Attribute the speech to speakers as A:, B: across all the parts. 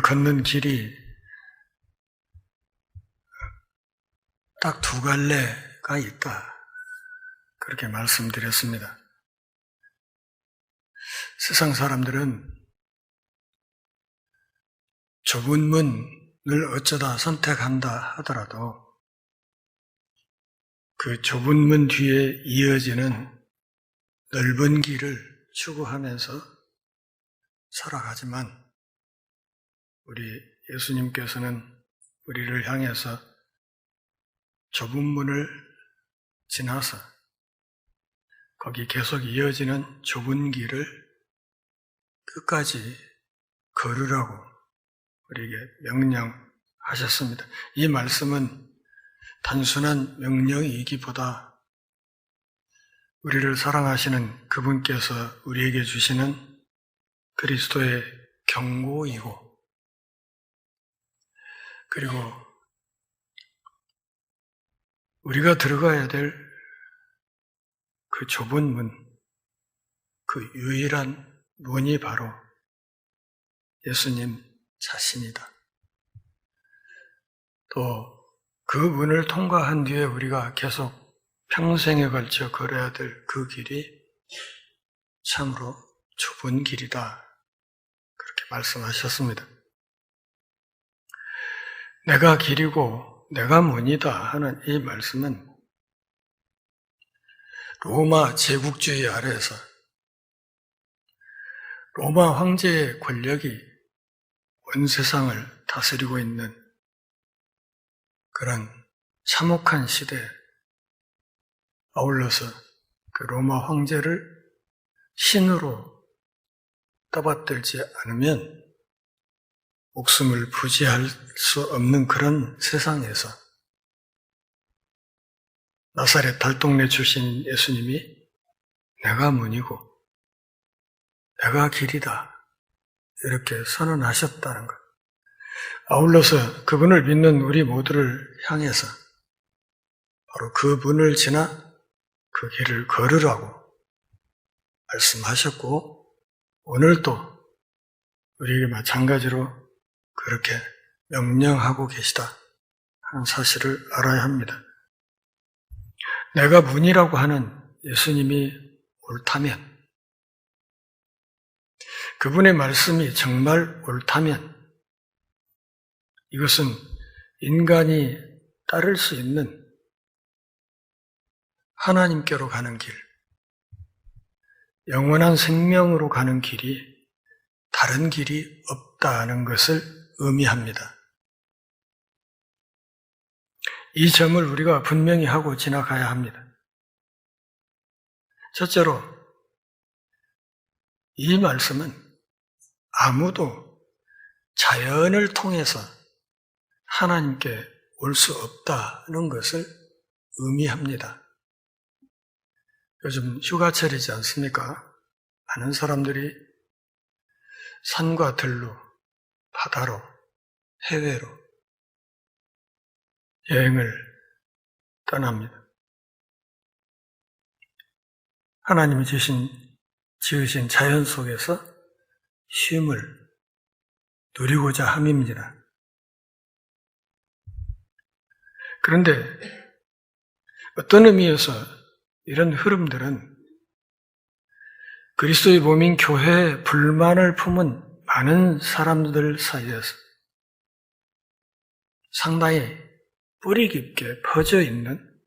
A: 우리가 걷는 길이 딱 두 갈래가 있다. 그렇게 말씀드렸습니다. 세상 사람들은 좁은 문을 어쩌다 선택한다 하더라도 그 좁은 문 뒤에 이어지는 넓은 길을 추구하면서 살아가지만 우리 예수님께서는 우리를 향해서 좁은 문을 지나서 거기 계속 이어지는 좁은 길을 끝까지 걸으라고 우리에게 명령하셨습니다. 이 말씀은 단순한 명령이기보다 우리를 사랑하시는 그분께서 우리에게 주시는 그리스도의 경고이고, 그리고 우리가 들어가야 될 그 좁은 문, 그 유일한 문이 바로 예수님 자신이다. 또 그 문을 통과한 뒤에 우리가 계속 평생에 걸쳐 걸어야 될 그 길이 참으로 좁은 길이다. 그렇게 말씀하셨습니다. 내가 길이고 내가 문이다 하는 이 말씀은 로마 제국주의 아래에서 로마 황제의 권력이 온 세상을 다스리고 있는 그런 참혹한 시대에 아울러서 그 로마 황제를 신으로 떠받들지 않으면 목숨을 부지할 수 없는 그런 세상에서 나사렛 달동네 출신 예수님이 내가 문이고 내가 길이다 이렇게 선언하셨다는 것. 아울러서 그분을 믿는 우리 모두를 향해서 바로 그분을 지나 그 길을 걸으라고 말씀하셨고 오늘도 우리에게 마찬가지로 그렇게 명령하고 계시다 하는 사실을 알아야 합니다. 내가 문이라고 하는 예수님이 옳다면, 그분의 말씀이 정말 옳다면 이것은 인간이 따를 수 있는 하나님께로 가는 길, 영원한 생명으로 가는 길이 다른 길이 없다는 것을 의미합니다. 이 점을 우리가 분명히 하고 지나가야 합니다. 첫째로, 이 말씀은 아무도 자연을 통해서 하나님께 올 수 없다는 것을 의미합니다. 요즘 휴가철이지 않습니까? 많은 사람들이 산과 들로, 바다로, 해외로 여행을 떠납니다. 하나님이 지으신 자연 속에서 쉼을 누리고자 함입니다. 그런데 어떤 의미에서 이런 흐름들은 그리스도의 몸인 교회에 불만을 품은 많은 사람들 사이에서 상당히 뿌리 깊게 퍼져 있는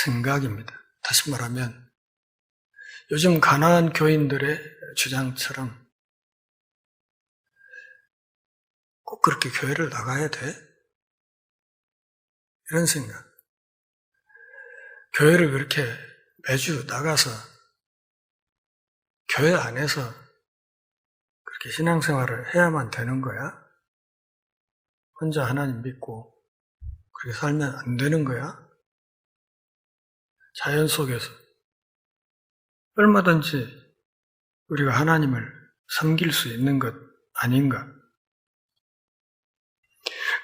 A: 생각입니다. 다시 말하면 요즘 가나안 교인들의 주장처럼 꼭 그렇게 교회를 나가야 돼? 이런 생각. 교회를 그렇게 매주 나가서 교회 안에서 그렇게 신앙생활을 해야만 되는 거야? 혼자 하나님 믿고 그렇게 살면 안 되는 거야? 자연 속에서 얼마든지 우리가 하나님을 섬길 수 있는 것 아닌가?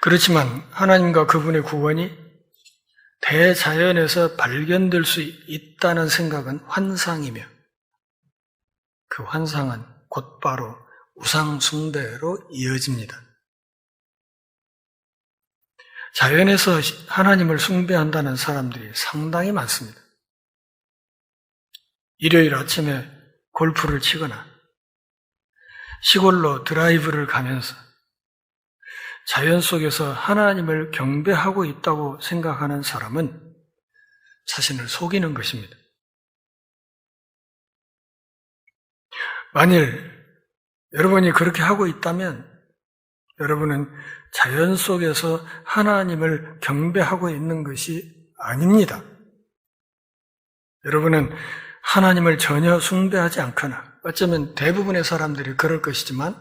A: 그렇지만 하나님과 그분의 구원이 대자연에서 발견될 수 있다는 생각은 환상이며 그 환상은 곧바로 우상 숭배로 이어집니다. 자연에서 하나님을 숭배한다는 사람들이 상당히 많습니다. 일요일 아침에 골프를 치거나 시골로 드라이브를 가면서 자연 속에서 하나님을 경배하고 있다고 생각하는 사람은 자신을 속이는 것입니다. 만일 여러분이 그렇게 하고 있다면 여러분은 자연 속에서 하나님을 경배하고 있는 것이 아닙니다. 여러분은 하나님을 전혀 숭배하지 않거나, 어쩌면 대부분의 사람들이 그럴 것이지만,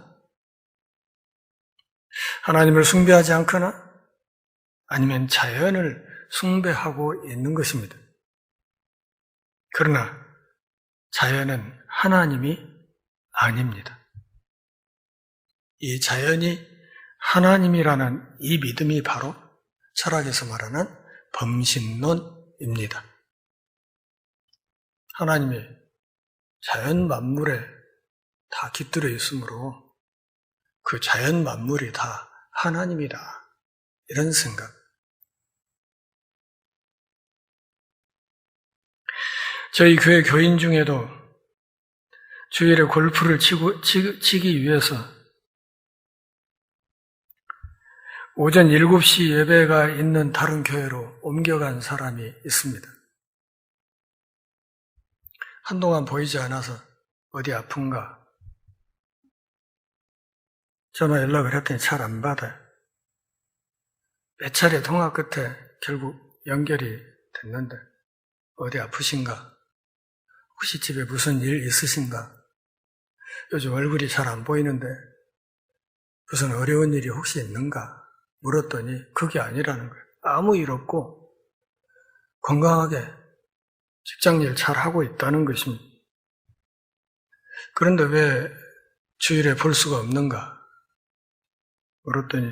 A: 하나님을 숭배하지 않거나, 아니면 자연을 숭배하고 있는 것입니다. 그러나 자연은 하나님이 아닙니다. 이 자연이 하나님이라는 이 믿음이 바로 철학에서 말하는 범신론입니다. 하나님이 자연 만물에 다 깃들어 있으므로 그 자연 만물이 다 하나님이다. 이런 생각. 저희 교회 교인 중에도 주일에 골프를 치기 위해서 오전 7시 예배가 있는 다른 교회로 옮겨간 사람이 있습니다. 한동안 보이지 않아서 어디 아픈가? 전화 연락을 했더니 잘 안 받아요. 몇 차례 통화 끝에 결국 연결이 됐는데 어디 아프신가? 혹시 집에 무슨 일 있으신가? 요즘 얼굴이 잘 안 보이는데 무슨 어려운 일이 혹시 있는가? 물었더니 그게 아니라는 거예요. 아무 일 없고 건강하게 직장일 잘 하고 있다는 것입니다. 그런데 왜 주일에 볼 수가 없는가? 물었더니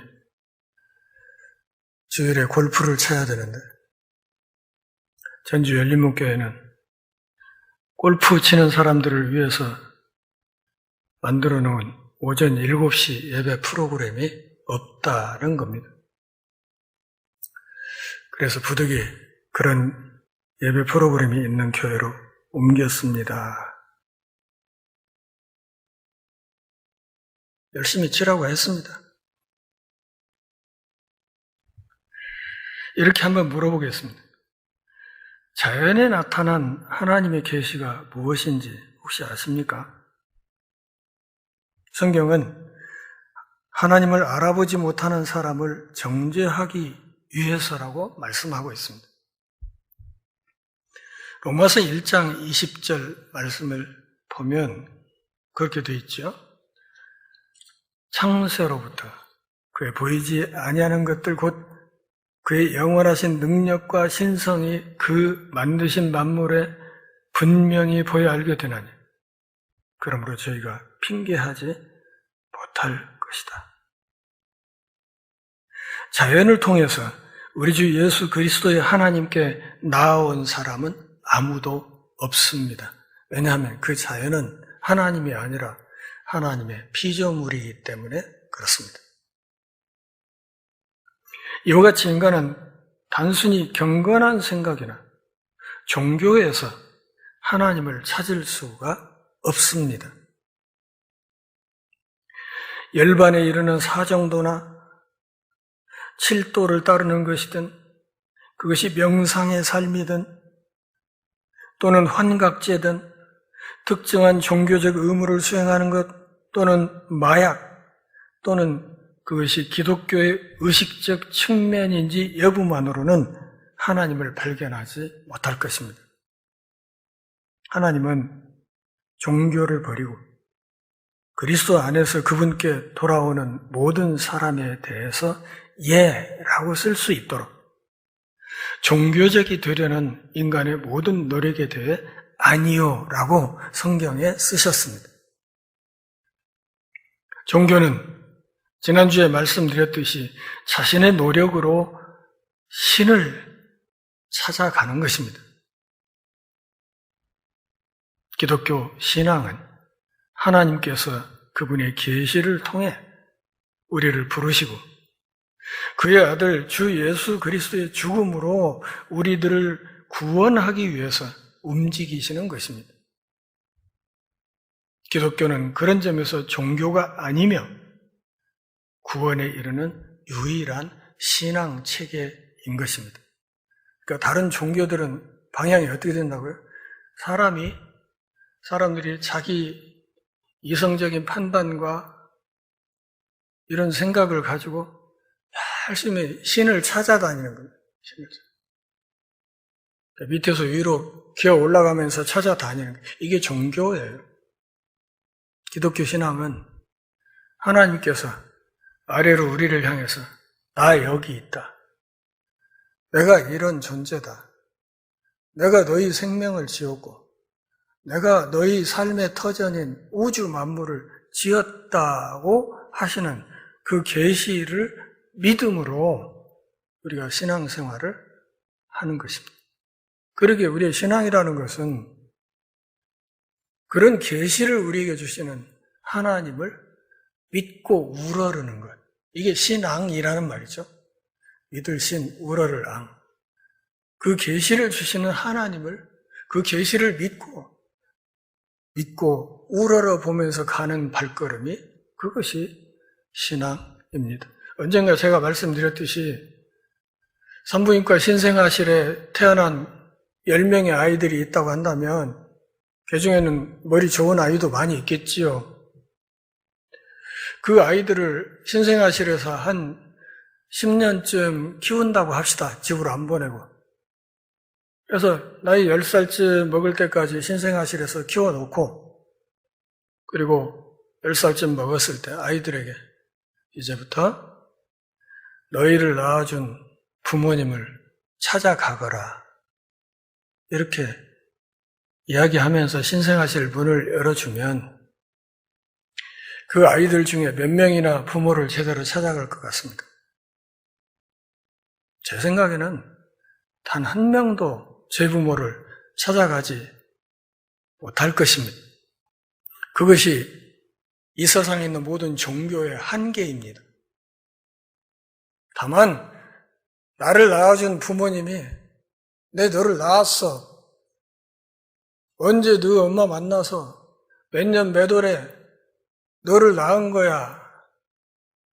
A: 주일에 골프를 쳐야 되는데 전주 열린문교회는 골프 치는 사람들을 위해서 만들어 놓은 오전 7시 예배 프로그램이 없다는 겁니다. 그래서 부득이 그런 예배 프로그램이 있는 교회로 옮겼습니다. 열심히 치라고 했습니다. 이렇게 한번 물어보겠습니다. 자연에 나타난 하나님의 계시가 무엇인지 혹시 아십니까? 성경은 하나님을 알아보지 못하는 사람을 정죄하기 위해서라고 말씀하고 있습니다. 로마서 1장 20절 말씀을 보면 그렇게 되어 있죠. 창세로부터 그의 보이지 아니하는 것들 곧 그의 영원하신 능력과 신성이 그 만드신 만물에 분명히 보여 알게 되나니 그러므로 저희가 핑계하지 못할 것이다. 자연을 통해서 우리 주 예수 그리스도의 하나님께 나아온 사람은 아무도 없습니다. 왜냐하면 그 자연은 하나님이 아니라 하나님의 피조물이기 때문에 그렇습니다. 이와 같이 인간은 단순히 경건한 생각이나 종교에서 하나님을 찾을 수가 없습니다. 열반에 이르는 사정도나 칠도를 따르는 것이든 그것이 명상의 삶이든 또는 환각제든 특정한 종교적 의무를 수행하는 것 또는 마약 또는 그것이 기독교의 의식적 측면인지 여부만으로는 하나님을 발견하지 못할 것입니다. 하나님은 종교를 버리고 그리스도 안에서 그분께 돌아오는 모든 사람에 대해서 예라고 쓸 수 있도록 종교적이 되려는 인간의 모든 노력에 대해 아니요라고 성경에 쓰셨습니다. 종교는 지난주에 말씀드렸듯이 자신의 노력으로 신을 찾아가는 것입니다. 기독교 신앙은 하나님께서 그분의 계시를 통해 우리를 부르시고 그의 아들 주 예수 그리스도의 죽음으로 우리들을 구원하기 위해서 움직이시는 것입니다. 기독교는 그런 점에서 종교가 아니며 구원에 이르는 유일한 신앙 체계인 것입니다. 그러니까 다른 종교들은 방향이 어떻게 된다고요? 사람들이 자기 이성적인 판단과 이런 생각을 가지고 열심히 신을 찾아다니는 거예요. 밑에서 위로 기어 올라가면서 찾아다니는 거예요. 이게 종교예요. 기독교 신앙은 하나님께서 아래로 우리를 향해서 나 여기 있다. 내가 이런 존재다. 내가 너희 생명을 지었고 내가 너희 삶의 터전인 우주 만물을 지었다고 하시는 그 계시를 믿음으로 우리가 신앙생활을 하는 것입니다. 그러게 우리의 신앙이라는 것은 그런 계시를 우리에게 주시는 하나님을 믿고 우러르는 것. 이게 신앙이라는 말이죠. 믿을 신, 우러를 앙. 그 계시를 주시는 하나님을, 그 계시를 믿고 우러러 보면서 가는 발걸음이 그것이 신앙입니다. 언젠가 제가 말씀드렸듯이 산부인과 신생아실에 태어난 10명의 아이들이 있다고 한다면 그 중에는 머리 좋은 아이도 많이 있겠지요. 그 아이들을 신생아실에서 한 10년쯤 키운다고 합시다. 집으로 안 보내고. 그래서 나이 10살쯤 먹을 때까지 신생아실에서 키워놓고 그리고 10살쯤 먹었을 때 아이들에게 이제부터 너희를 낳아준 부모님을 찾아가거라. 이렇게 이야기하면서 신생아실 문을 열어주면 그 아이들 중에 몇 명이나 부모를 제대로 찾아갈 것 같습니까? 제 생각에는 단 한 명도 제 부모를 찾아가지 못할 것입니다. 그것이 이 세상에 있는 모든 종교의 한계입니다. 다만 나를 낳아준 부모님이 내 너를 낳았어. 언제 너 엄마 만나서 몇 년 몇 월에 너를 낳은 거야.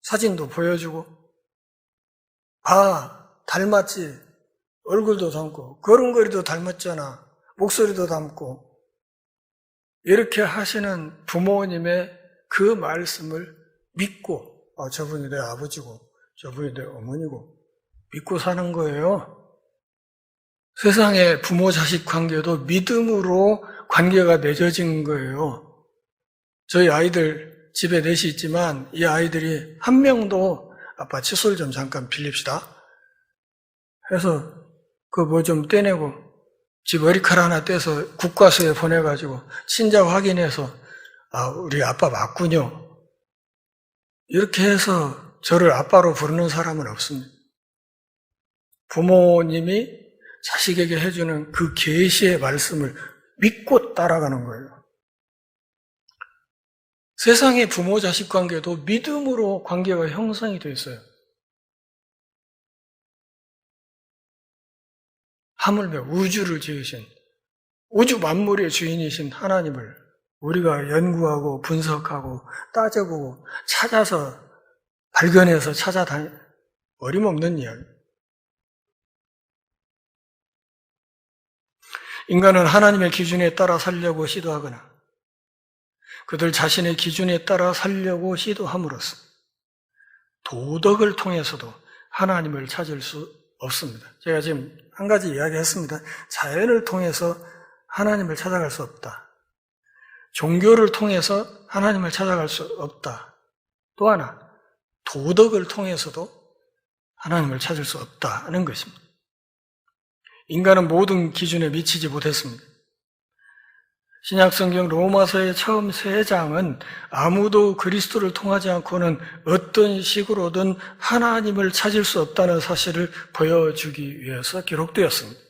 A: 사진도 보여주고 닮았지. 얼굴도 닮고 걸음걸이도 닮았잖아. 목소리도 닮고 이렇게 하시는 부모님의 그 말씀을 믿고 저분이 내 아버지고 저분이 내 어머니고 믿고 사는 거예요. 세상의 부모-자식 관계도 믿음으로 관계가 맺어진 거예요. 저희 아이들 집에 넷이 있지만 이 아이들이 한 명도 아빠 칫솔 좀 잠깐 빌립시다 해서 그 뭐 좀 떼내고 집 머리카락 하나 떼서 국과수에 보내가지고 친자 확인해서 우리 아빠 맞군요. 이렇게 해서 저를 아빠로 부르는 사람은 없습니다. 부모님이 자식에게 해주는 그 계시의 말씀을 믿고 따라가는 거예요. 세상의 부모-자식 관계도 믿음으로 관계가 형성이 되어 있어요. 하물며 우주를 지으신, 우주 만물의 주인이신 하나님을 우리가 연구하고 분석하고 따져보고 찾아서 발견해서 찾아다니 어림없는 이야기. 인간은 하나님의 기준에 따라 살려고 시도하거나 그들 자신의 기준에 따라 살려고 시도함으로써 도덕을 통해서도 하나님을 찾을 수 없습니다. 제가 지금 한 가지 이야기했습니다. 자연을 통해서 하나님을 찾아갈 수 없다. 종교를 통해서 하나님을 찾아갈 수 없다. 또 하나, 도덕을 통해서도 하나님을 찾을 수 없다는 것입니다. 인간은 모든 기준에 미치지 못했습니다. 신약성경 로마서의 처음 3장은 아무도 그리스도를 통하지 않고는 어떤 식으로든 하나님을 찾을 수 없다는 사실을 보여주기 위해서 기록되었습니다.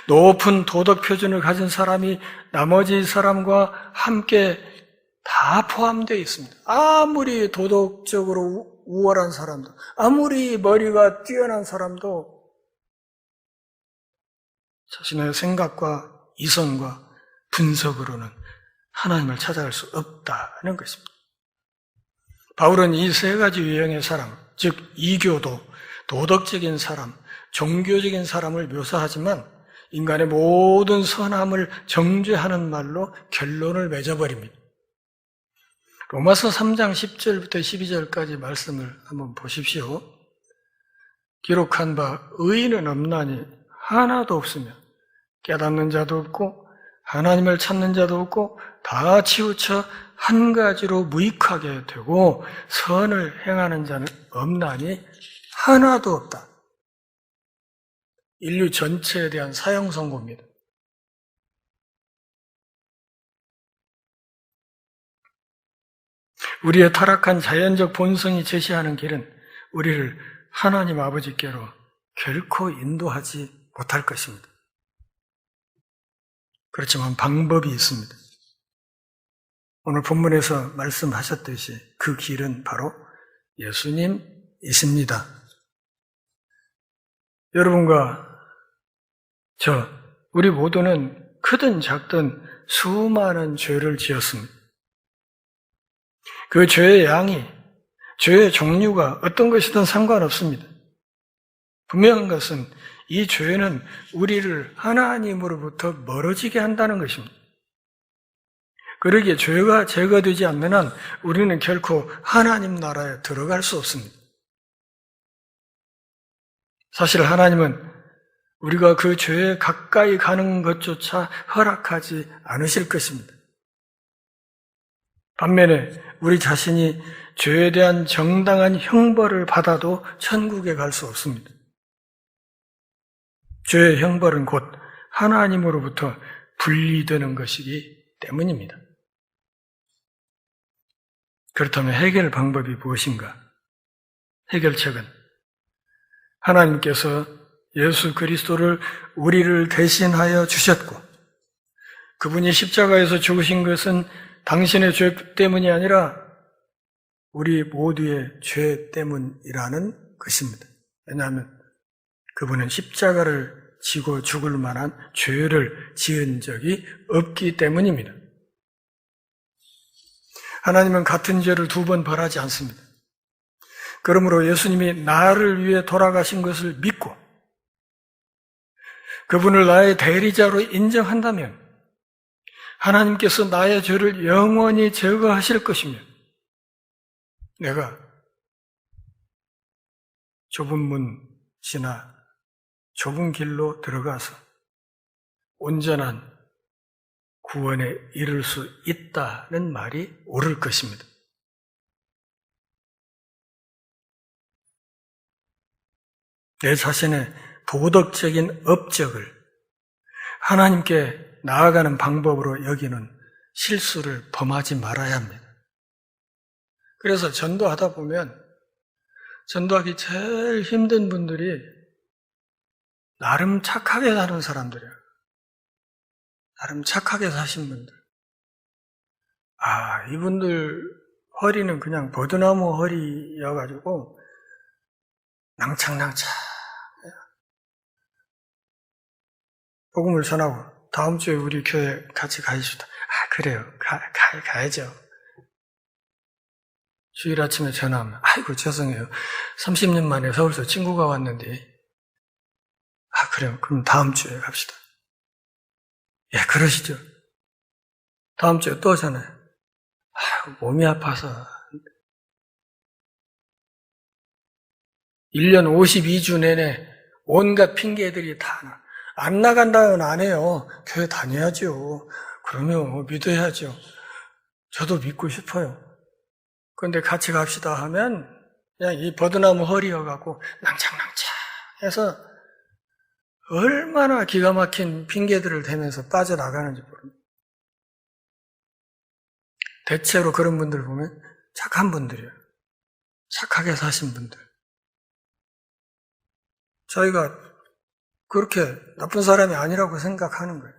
A: 높은 도덕 표준을 가진 사람이 나머지 사람과 함께 다 포함되어 있습니다. 아무리 도덕적으로 우월한 사람도, 아무리 머리가 뛰어난 사람도 자신의 생각과 이성과 분석으로는 하나님을 찾아갈 수 없다는 것입니다. 바울은 이 세 가지 유형의 사람, 즉 이교도, 도덕적인 사람, 종교적인 사람을 묘사하지만 인간의 모든 선함을 정죄하는 말로 결론을 맺어버립니다. 로마서 3장 10절부터 12절까지 말씀을 한번 보십시오. 기록한 바 의인은 없나니 하나도 없으며 깨닫는 자도 없고 하나님을 찾는 자도 없고 다 치우쳐 한 가지로 무익하게 되고 선을 행하는 자는 없나니 하나도 없다. 인류 전체에 대한 사형 선고입니다. 우리의 타락한 자연적 본성이 제시하는 길은 우리를 하나님 아버지께로 결코 인도하지 못할 것입니다. 그렇지만 방법이 있습니다. 오늘 본문에서 말씀하셨듯이 그 길은 바로 예수님이십니다. 여러분과 우리 모두는 크든 작든 수많은 죄를 지었습니다. 그 죄의 양이, 죄의 종류가 어떤 것이든 상관없습니다. 분명한 것은 이 죄는 우리를 하나님으로부터 멀어지게 한다는 것입니다. 그러기에 죄가 제거되지 않는 한 우리는 결코 하나님 나라에 들어갈 수 없습니다. 사실 하나님은 우리가 그 죄에 가까이 가는 것조차 허락하지 않으실 것입니다. 반면에 우리 자신이 죄에 대한 정당한 형벌을 받아도 천국에 갈 수 없습니다. 죄의 형벌은 곧 하나님으로부터 분리되는 것이기 때문입니다. 그렇다면 해결 방법이 무엇인가? 해결책은 하나님께서 예수 그리스도를 우리를 대신하여 주셨고 그분이 십자가에서 죽으신 것은 당신의 죄 때문이 아니라 우리 모두의 죄 때문이라는 것입니다. 왜냐하면 그분은 십자가를 지고 죽을 만한 죄를 지은 적이 없기 때문입니다. 하나님은 같은 죄를 두 번 벌하지 않습니다. 그러므로 예수님이 나를 위해 돌아가신 것을 믿고 그분을 나의 대리자로 인정한다면 하나님께서 나의 죄를 영원히 제거하실 것이며 내가 좁은 문 지나 좁은 길로 들어가서 온전한 구원에 이를 수 있다는 말이 옳을 것입니다. 내 자신의 도덕적인 업적을 하나님께 나아가는 방법으로 여기는 실수를 범하지 말아야 합니다. 그래서 전도하다 보면 전도하기 제일 힘든 분들이 나름 착하게 사는 사람들이에요. 나름 착하게 사신 분들. 이분들 허리는 그냥 버드나무 허리여가지고 낭창낭창 복음을 전하고 다음 주에 우리 교회 같이 가십시다. 그래요. 가야죠. 주일 아침에 전화하면 아이고 죄송해요. 30년 만에 서울서 친구가 왔는데 그래요. 그럼 다음 주에 갑시다. 예, 그러시죠. 다음 주에 또 전화해요. 몸이 아파서 1년 52주 내내 온갖 핑계들이 다 나. 안 나간다면 안 해요. 교회 다녀야죠. 그러면 믿어야죠. 저도 믿고 싶어요. 그런데 같이 갑시다 하면 그냥 이 버드나무 허리여갖고 낭창낭창 해서 얼마나 기가 막힌 핑계들을 대면서 빠져나가는지 모릅니다. 대체로 그런 분들 보면 착한 분들이에요. 착하게 사신 분들. 저희가 그렇게 나쁜 사람이 아니라고 생각하는 거예요.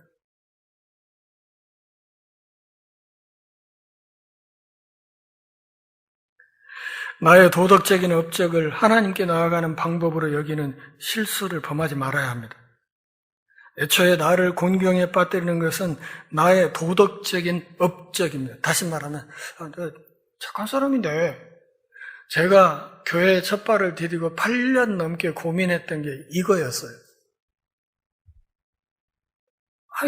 A: 나의 도덕적인 업적을 하나님께 나아가는 방법으로 여기는 실수를 범하지 말아야 합니다. 애초에 나를 곤경에 빠뜨리는 것은 나의 도덕적인 업적입니다. 다시 말하면 내가 착한 사람인데 제가 교회에 첫 발을 디디고 8년 넘게 고민했던 게 이거였어요.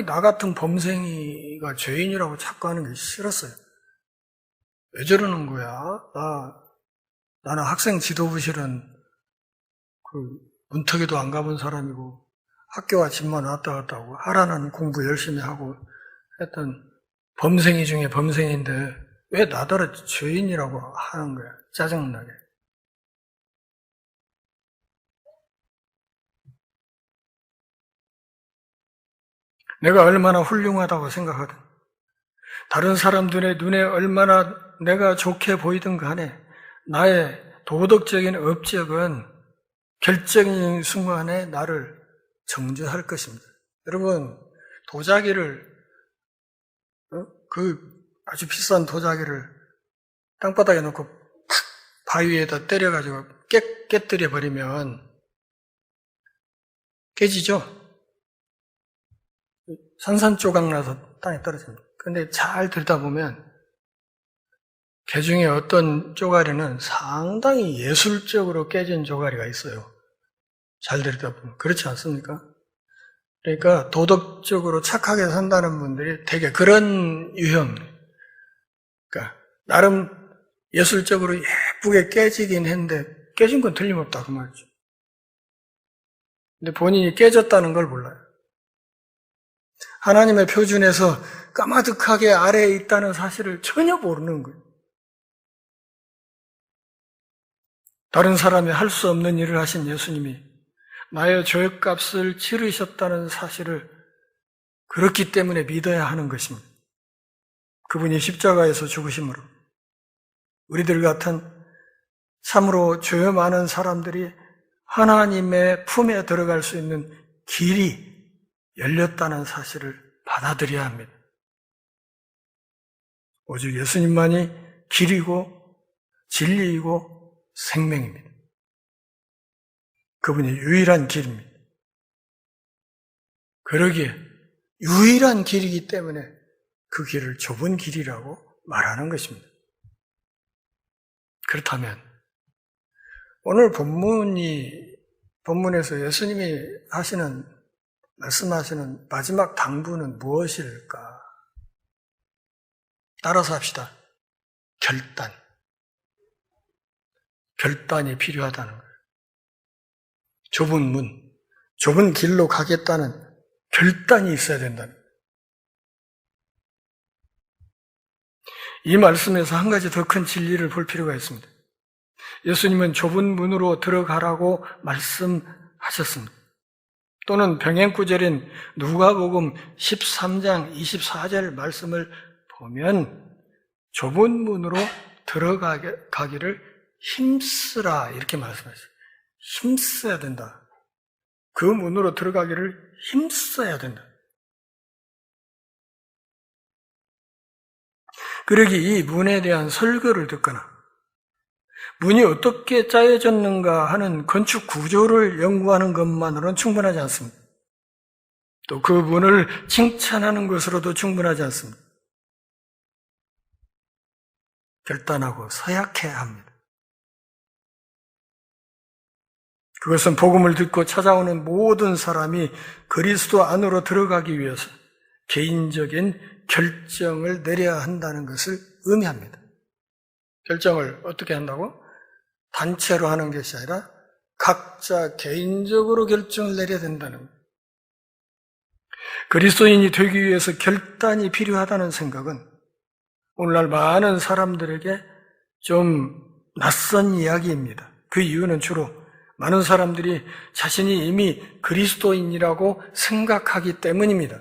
A: 나 같은 범생이가 죄인이라고 자꾸 하는 게 싫었어요. 왜 저러는 거야? 나는 학생 지도부실은 문턱에도 안 가본 사람이고 학교와 집만 왔다 갔다 하고 하라는 공부 열심히 하고 했던 범생이 중에 범생인데 왜 나더러 죄인이라고 하는 거야? 짜증나게. 내가 얼마나 훌륭하다고 생각하든 다른 사람들의 눈에 얼마나 내가 좋게 보이든 간에 나의 도덕적인 업적은 결정적인 순간에 나를 정죄할 것입니다. 여러분, 도자기를 아주 비싼 도자기를 땅바닥에 놓고 팍 바위에다 때려가지고 깨뜨려 버리면 깨지죠? 산산조각 나서 땅에 떨어집니다. 그런데 잘 들여다보면 그 중에 어떤 쪼가리는 상당히 예술적으로 깨진 쪼가리가 있어요. 잘 들여다보면. 그렇지 않습니까? 그러니까 도덕적으로 착하게 산다는 분들이 되게 그런 유형. 그러니까 나름 예술적으로 예쁘게 깨지긴 했는데 깨진 건 틀림없다 그 말이죠. 근데 본인이 깨졌다는 걸 몰라요. 하나님의 표준에서 까마득하게 아래에 있다는 사실을 전혀 모르는 거예요. 다른 사람이 할 수 없는 일을 하신 예수님이 나의 죄값을 치르셨다는 사실을 그렇기 때문에 믿어야 하는 것입니다. 그분이 십자가에서 죽으심으로 우리들 같은 참으로 죄 많은 사람들이 하나님의 품에 들어갈 수 있는 길이 열렸다는 사실을 받아들여야 합니다. 오직 예수님만이 길이고 진리이고 생명입니다. 그분이 유일한 길입니다. 그러기에 유일한 길이기 때문에 그 길을 좁은 길이라고 말하는 것입니다. 그렇다면 오늘 본문에서 예수님이 말씀하시는 마지막 당부는 무엇일까? 따라서 합시다. 결단이 필요하다는 거예요. 좁은 길로 가겠다는 결단이 있어야 된다는 거예요. 이 말씀에서 한 가지 더 큰 진리를 볼 필요가 있습니다. 예수님은 좁은 문으로 들어가라고 말씀하셨습니다. 또는 병행구절인 누가복음 13장 24절 말씀을 보면 좁은 문으로 들어가기를 힘쓰라 이렇게 말씀하셨어요. 힘써야 된다. 그 문으로 들어가기를 힘써야 된다. 그러기 이 문에 대한 설교를 듣거나 문이 어떻게 짜여졌는가 하는 건축 구조를 연구하는 것만으로는 충분하지 않습니다. 또 그 문을 칭찬하는 것으로도 충분하지 않습니다. 결단하고 서약해야 합니다. 그것은 복음을 듣고 찾아오는 모든 사람이 그리스도 안으로 들어가기 위해서 개인적인 결정을 내려야 한다는 것을 의미합니다. 결정을 어떻게 한다고? 단체로 하는 것이 아니라 각자 개인적으로 결정을 내려야 된다는 거예요. 그리스도인이 되기 위해서 결단이 필요하다는 생각은 오늘날 많은 사람들에게 좀 낯선 이야기입니다. 그 이유는 주로 많은 사람들이 자신이 이미 그리스도인이라고 생각하기 때문입니다.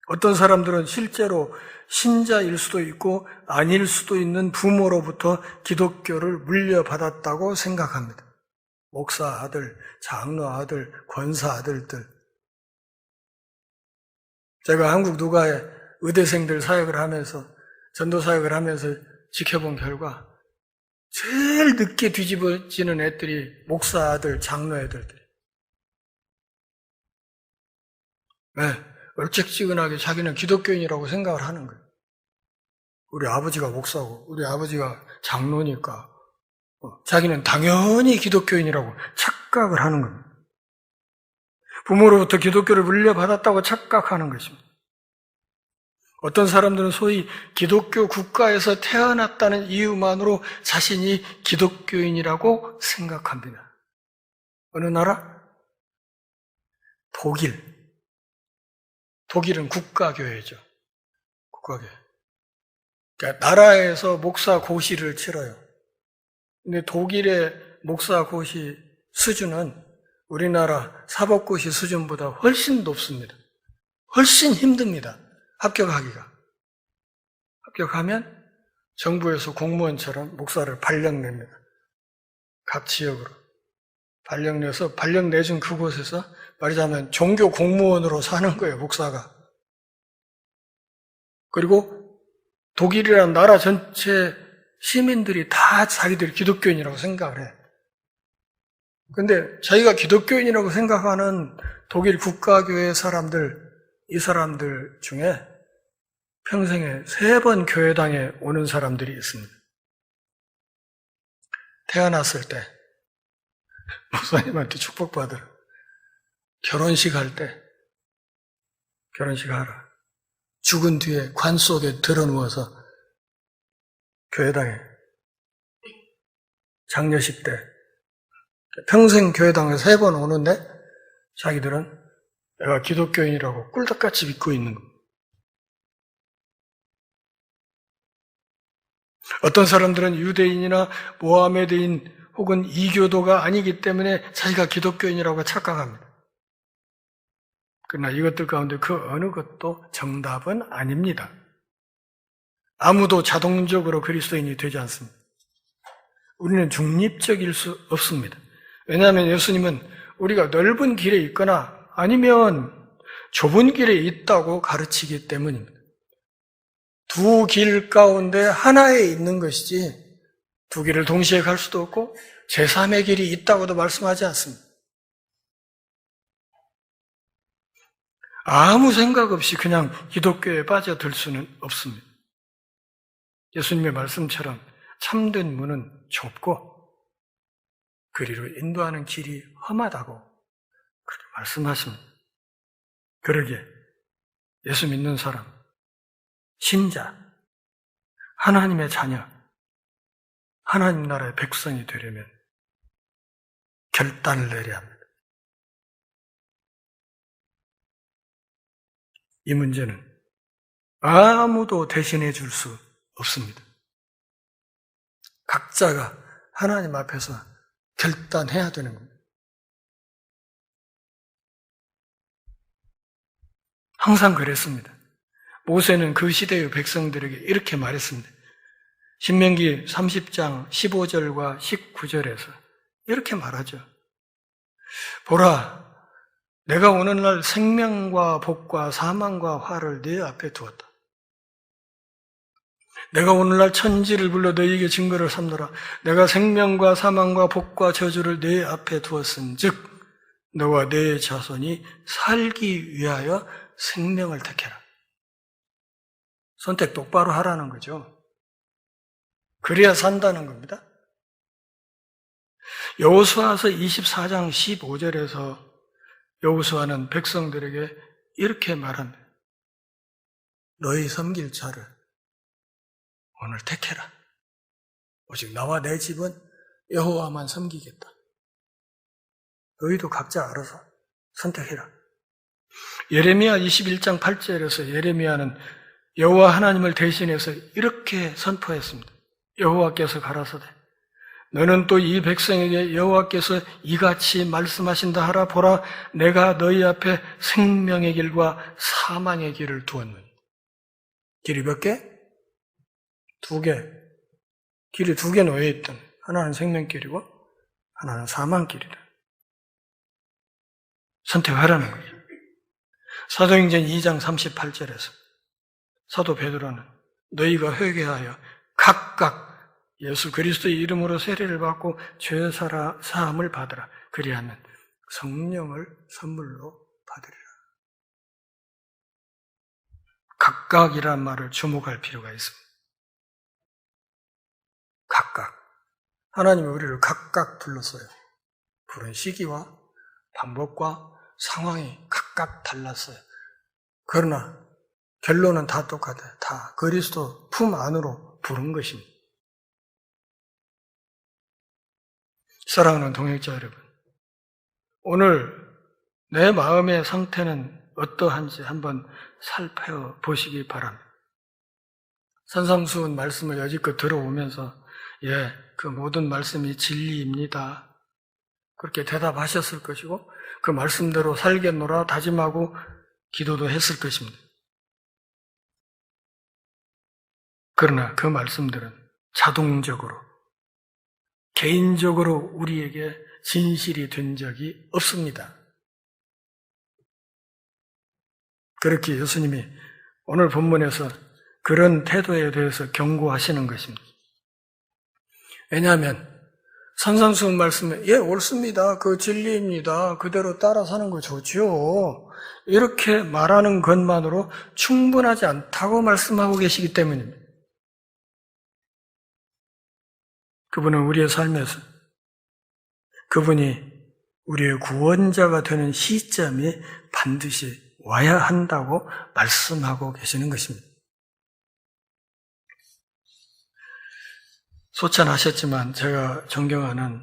A: 어떤 사람들은 실제로 신자일 수도 있고 아닐 수도 있는 부모로부터 기독교를 물려받았다고 생각합니다. 목사 아들, 장로 아들, 권사 아들들. 제가 한국 누가에 의대생들 사역을 하면서 전도 사역을 하면서 지켜본 결과 제일 늦게 뒤집어지는 애들이 목사 아들, 장로 애들들. 왜? 얼찍지근하게 자기는 기독교인이라고 생각을 하는 거예요. 우리 아버지가 목사고 우리 아버지가 장로니까 자기는 당연히 기독교인이라고 착각을 하는 겁니다. 부모로부터 기독교를 물려받았다고 착각하는 것입니다. 어떤 사람들은 소위 기독교 국가에서 태어났다는 이유만으로 자신이 기독교인이라고 생각합니다. 어느 나라? 독일. 독일은 국가교회죠. 국가교회. 그러니까 나라에서 목사 고시를 치러요. 근데 독일의 목사 고시 수준은 우리나라 사법고시 수준보다 훨씬 높습니다. 훨씬 힘듭니다. 합격하기가. 합격하면 정부에서 공무원처럼 목사를 발령냅니다. 각 지역으로. 발령내서 발령 내준 그곳에서 말하자면 종교 공무원으로 사는 거예요, 목사가. 그리고 독일이라는 나라 전체 시민들이 다 자기들이 기독교인이라고 생각을 해. 근데 자기가 기독교인이라고 생각하는 독일 국가교회 사람들, 이 사람들 중에 평생에 3번 교회당에 오는 사람들이 있습니다. 태어났을 때 목사님한테 축복받으러 결혼식 할 때 결혼식 하러 죽은 뒤에 관 속에 들어누워서 교회당에 장례식 때 평생 교회당에 3번 오는데 자기들은 내가 기독교인이라고 꿀떡같이 믿고 있는 겁니다. 어떤 사람들은 유대인이나 모하메드인 혹은 이교도가 아니기 때문에 자기가 기독교인이라고 착각합니다. 그러나 이것들 가운데 그 어느 것도 정답은 아닙니다. 아무도 자동적으로 그리스도인이 되지 않습니다. 우리는 중립적일 수 없습니다. 왜냐하면 예수님은 우리가 넓은 길에 있거나 아니면 좁은 길에 있다고 가르치기 때문입니다. 두 길 가운데 하나에 있는 것이지 두 길을 동시에 갈 수도 없고 제3의 길이 있다고도 말씀하지 않습니다. 아무 생각 없이 그냥 기독교에 빠져들 수는 없습니다. 예수님의 말씀처럼 참된 문은 좁고 그리로 인도하는 길이 험하다고 그렇게 말씀하십니다. 그러기에 예수 믿는 사람, 신자, 하나님의 자녀, 하나님 나라의 백성이 되려면 결단을 내려야 합니다. 이 문제는 아무도 대신해 줄 수 없습니다. 각자가 하나님 앞에서 결단해야 되는 겁니다. 항상 그랬습니다. 모세는 그 시대의 백성들에게 이렇게 말했습니다. 신명기 30장 15절과 19절에서 이렇게 말하죠. 보라, 내가 오늘날 생명과 복과 사망과 화를 네 앞에 두었다. 내가 오늘날 천지를 불러 너희에게 증거를 삼노라. 내가 생명과 사망과 복과 저주를 네 앞에 두었은즉 너와 네 자손이 살기 위하여 생명을 택해라. 선택 똑바로 하라는 거죠. 그래야 산다는 겁니다. 여호수아서 24장 15절에서 여호수아는 백성들에게 이렇게 말합니다. 너희 섬길 자를 오늘 택해라. 오직 나와 내 집은 여호와만 섬기겠다. 너희도 각자 알아서 선택해라. 예레미야 21장 8절에서 예레미야는 여호와 하나님을 대신해서 이렇게 선포했습니다. 여호와께서 가라사대 너는 또 이 백성에게 여호와께서 이같이 말씀하신다 하라. 보라, 내가 너희 앞에 생명의 길과 사망의 길을 두었느니. 길이 몇 개? 2개. 길이 2개 놓여있던 하나는 생명길이고 하나는 사망길이다. 선택하라는 거죠. 사도행전 2장 38절에서 사도 베드로는 너희가 회개하여 각각 예수 그리스도의 이름으로 세례를 받고 죄 사함을 받으라. 그리하면 성령을 선물로 받으리라. 각각이란 말을 주목할 필요가 있습니다. 각각. 하나님이 우리를 각각 불렀어요. 부른 시기와 방법과 상황이 각각 달랐어요. 그러나 결론은 다 똑같아요. 다 그리스도 품 안으로 부른 것입니다. 사랑하는 동역자 여러분, 오늘 내 마음의 상태는 어떠한지 한번 살펴보시기 바랍니다. 산상수훈 말씀을 여지껏 들어오면서 그 모든 말씀이 진리입니다. 그렇게 대답하셨을 것이고 그 말씀대로 살겠노라 다짐하고 기도도 했을 것입니다. 그러나 그 말씀들은 자동적으로 개인적으로 우리에게 진실이 된 적이 없습니다. 그렇게 예수님이 오늘 본문에서 그런 태도에 대해서 경고하시는 것입니다. 왜냐하면 산상수훈 말씀에 옳습니다. 그 진리입니다. 그대로 따라 사는 거 좋죠. 이렇게 말하는 것만으로 충분하지 않다고 말씀하고 계시기 때문입니다. 그분은 우리의 삶에서 그분이 우리의 구원자가 되는 시점이 반드시 와야 한다고 말씀하고 계시는 것입니다. 소찬하셨지만 제가 존경하는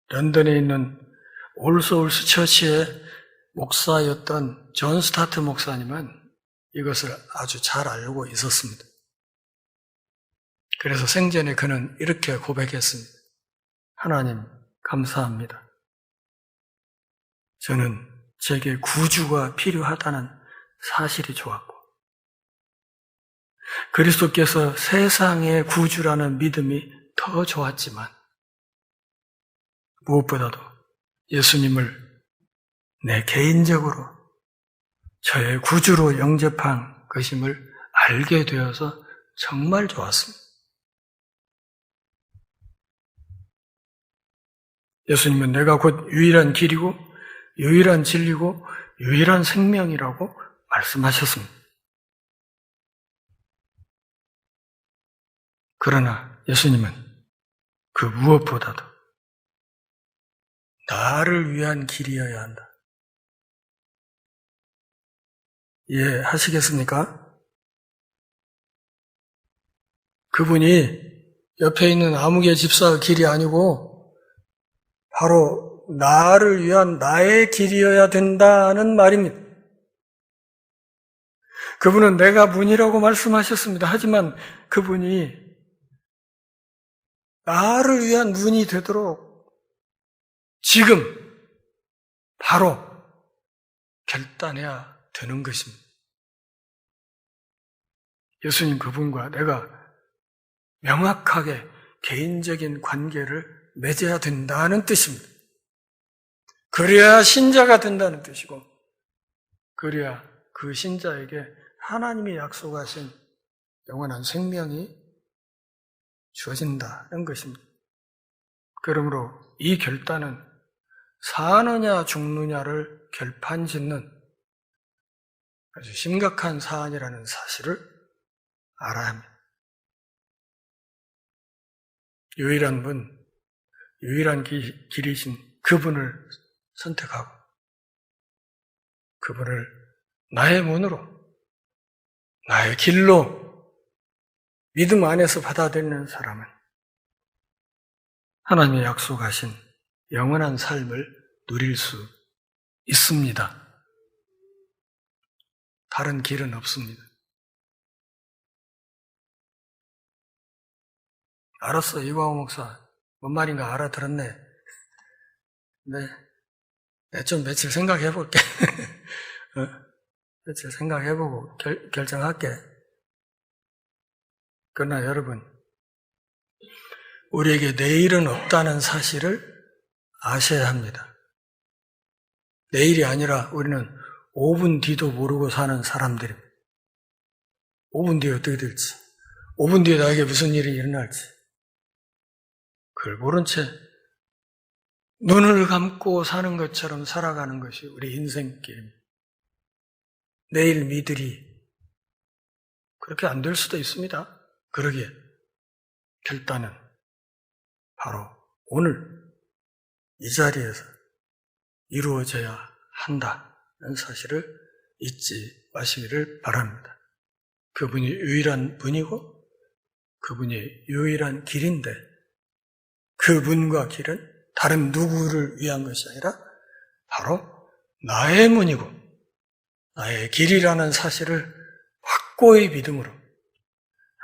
A: 런던에 있는 올소울스 처치의 목사였던 존 스타트 목사님은 이것을 아주 잘 알고 있었습니다. 그래서 생전에 그는 이렇게 고백했습니다. 하나님, 감사합니다. 저는 제게 구주가 필요하다는 사실이 좋았고 그리스도께서 세상의 구주라는 믿음이 더 좋았지만 무엇보다도 예수님을 내 개인적으로 저의 구주로 영접한 것임을 알게 되어서 정말 좋았습니다. 예수님은 내가 곧 유일한 길이고 유일한 진리고 유일한 생명이라고 말씀하셨습니다. 그러나 예수님은 그 무엇보다도 나를 위한 길이어야 한다. 이해하시겠습니까? 그분이 옆에 있는 아무개 집사의 길이 아니고 바로 나를 위한 나의 길이어야 된다는 말입니다. 그분은 내가 문이라고 말씀하셨습니다. 하지만 그분이 나를 위한 문이 되도록 지금 바로 결단해야 되는 것입니다. 예수님 그분과 내가 명확하게 개인적인 관계를 맺어야 된다는 뜻입니다. 그래야 신자가 된다는 뜻이고 그래야 그 신자에게 하나님이 약속하신 영원한 생명이 주어진다는 것입니다. 그러므로 이 결단은 사느냐 죽느냐를 결판짓는 아주 심각한 사안이라는 사실을 알아야 합니다. 유일한 분, 유일한 길이신 그분을 선택하고 그분을 나의 문으로, 나의 길로 믿음 안에서 받아들이는 사람은 하나님의 약속하신 영원한 삶을 누릴 수 있습니다. 다른 길은 없습니다. 알았어, 이광호 목사. 뭔 말인가 알아들었네. 네, 좀 며칠 생각해 볼게. 며칠 생각해 보고 결정할게. 그러나 여러분, 우리에게 내일은 없다는 사실을 아셔야 합니다. 내일이 아니라 우리는 5분 뒤도 모르고 사는 사람들입니다. 5분 뒤에 어떻게 될지, 5분 뒤에 나에게 무슨 일이 일어날지 그걸 모른 채 눈을 감고 사는 것처럼 살아가는 것이 우리 인생길입니다. 내일 미들이 그렇게 안 될 수도 있습니다. 그러기에 결단은 바로 오늘 이 자리에서 이루어져야 한다는 사실을 잊지 마시기를 바랍니다. 그분이 유일한 분이고 그분이 유일한 길인데 그분과 길은 다른 누구를 위한 것이 아니라 바로 나의 문이고 나의 길이라는 사실을 확고히 믿음으로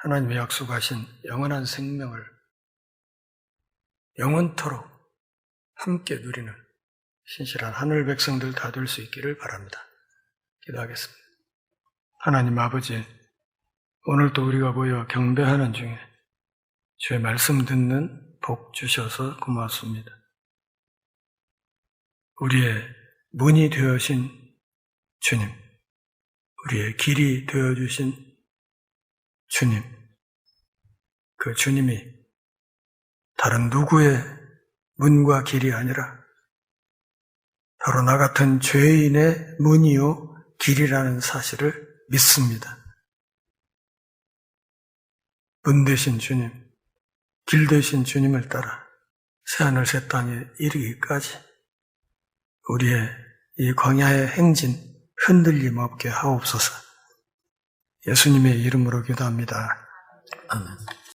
A: 하나님의 약속하신 영원한 생명을 영원토록 함께 누리는 신실한 하늘 백성들 다 될 수 있기를 바랍니다. 기도하겠습니다. 하나님 아버지, 오늘도 우리가 모여 경배하는 중에 주의 말씀 듣는 복 주셔서 고맙습니다. 우리의 문이 되어신 주님, 우리의 길이 되어주신 주님, 그 주님이 다른 누구의 문과 길이 아니라 바로 나 같은 죄인의 문이요 길이라는 사실을 믿습니다. 문 되신 주님, 길 되신 주님을 따라 새하늘 새 땅에 이르기까지 우리의 이 광야의 행진 흔들림 없게 하옵소서. 예수님의 이름으로 기도합니다. 아멘.